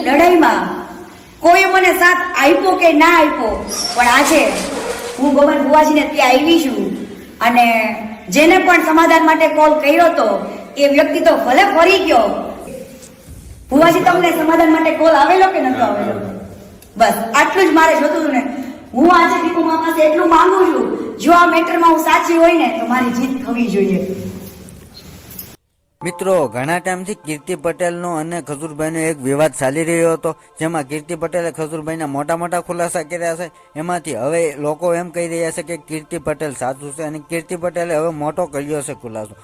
લડાઈમાં કોઈ મને સાથ આપ્યો કે ના આપ્યો, પણ આજે હું ગોમન બુવાજીને ત્યાં આવી છું અને જેને પણ સમાધાન માટે કોલ કર્યો હતો એ વ્યક્તિ તો ભલે ફરી ગયો. બુવાજી, તમને સમાધાન માટે કોલ આવેલો કે નતો આવેલો? બસ આટલું જ મારે જોતું હતું ને. હું આજે દીકુમા પાસે એટલું માંગુ છું, જો આ મેટરમાં હું સાચી હોય ને તો મારી જીત થવી જોઈએ. મિત્રો, ઘણા ટાઈમથી કીર્તિ પટેલનો અને ખજૂરભાઈનો એક વિવાદ ચાલી રહ્યો હતો, જેમાં કીર્તિ પટેલે ખજૂરભાઈના મોટા મોટા ખુલાસા કર્યા છે. એમાંથી હવે લોકો એમ કહી રહ્યા છે કે કીર્તિ પટેલ સાચું છે અને કીર્તિ પટેલે હવે મોટો કર્યો છે ખુલાસો.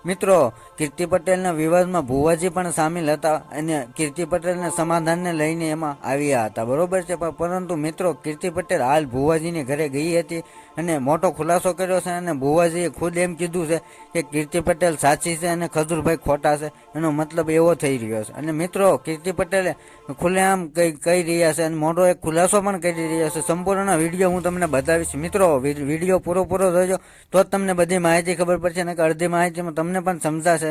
મિત્રો, કીર્તિ પટેલના વિવાદમાં ભુવાજી પણ સામેલ હતા અને કીર્તિ પટેલના સમાધાનને લઈને એમાં આવ્યા હતા, બરોબર છે. પરંતુ મિત્રો, કીર્તિ પટેલ હાલ ભુવાજીને ઘરે ગઈ હતી અને મોટો ખુલાસો કર્યો છે અને ભુવાજીએ ખુદ એમ કીધું છે કે કીર્તિ પટેલ સાચી છે અને ખજૂરભાઈ ખોટા છે. એનો મતલબ એવો થઈ રહ્યો છે. અને મિત્રો, કીર્તિ પટેલે ખુલ્લેઆમ કહી રહ્યા છે અને મોટો એક ખુલાસો પણ કરી રહ્યા છે. સંપૂર્ણ વિડીયો હું તમને બતાવીશ. મિત્રો, વિડીયો પૂરો જોજો તો જ તમને બધી માહિતી ખબર પડશે અને અડધી માહિતીમાં તમને પણ સમજાશે.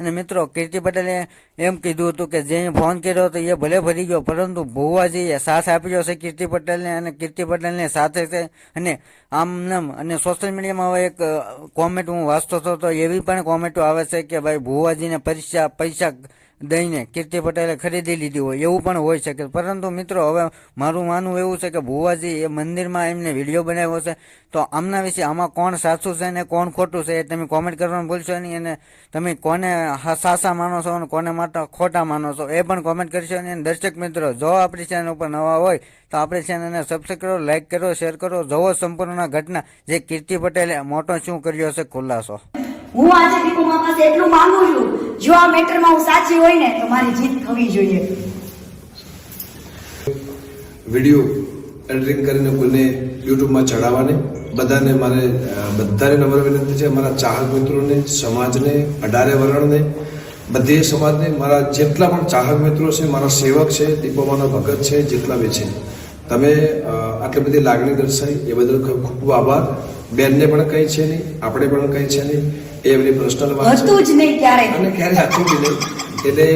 અને મિત્રો, કીર્તિ પટેલે એમ કીધું હતું કે જે ફોન કર્યો હતો એ ભલે ફરી ગયો, પરંતુ ભુવાજીએ સાથ આપ્યો છે કીર્તિ પટેલને અને કીર્તિ પટેલને સાથે છે. અને આમ અને સોશિયલ મીડિયામાં હવે એક કોમેન્ટ હું વાંચતો હતો તો એવી પણ કોમેન્ટો આવે છે કે ભાઈ ભુવાજીને પૈસા દઈને કીર્તિ પટેલે ખરીદી લીધી હોય, એવું પણ હોઈ શકે. પરંતુ મિત્રો, હવે મારું માનવું એવું છે કે ભુવાજી એ મંદિરમાં એમને વિડીયો બનાવ્યો છે, તો આમના વિશે આમાં કોણ સાચું છે અને કોણ ખોટું છે એ તમે કોમેન્ટ કરવાનું ભૂલશો નહીં. અને તમે કોને સાચા માનો છો અને કોને માટે ખોટા માનો છો એ પણ કોમેન્ટ કરશો નહીં. દર્શક મિત્રો, જો આપણી ચેનલ ઉપર નવા હોય તો આપણી ચેનલને સબસ્ક્રાઈબ કરો, લાઈક કરો, શેર કરો. જોવો સંપૂર્ણ ઘટના જે કીર્તિ પટેલે મોટો શું કર્યો છે ખુલાસો. હું આજે દીકુમા પાસે એટલું માંગુ છું, જો આ મેટરમાં હું સાચી હોય ને તો મારી જીત થવી જોઈએ. વિડીયો એડિટિંગ કરીને કોઈને યુટ્યુબમાં ચડાવવાની બધાને નમ્ર વિનંતી છે. મારા ચાહક મિત્રોને, સમાજને, 18 વર્ણને, બધી સમાજને, મારા જેટલા પણ ચાહક મિત્રો છે, મારા સેવક છે, દીપોમાનો ભગત છે, જેટલા બી છે, તમે આટલી બધી લાગણી દર્શાવી એ બદલ ખૂબ ખૂબ આભાર. બેનને પણ કંઈ છે નહીં, આપણે પણ કંઈ છે નહીં, એ એમની પર્સનલ વાત છે હતું જ નહીં ક્યારે અને ક્યારે હતું જ નહીં. એટલે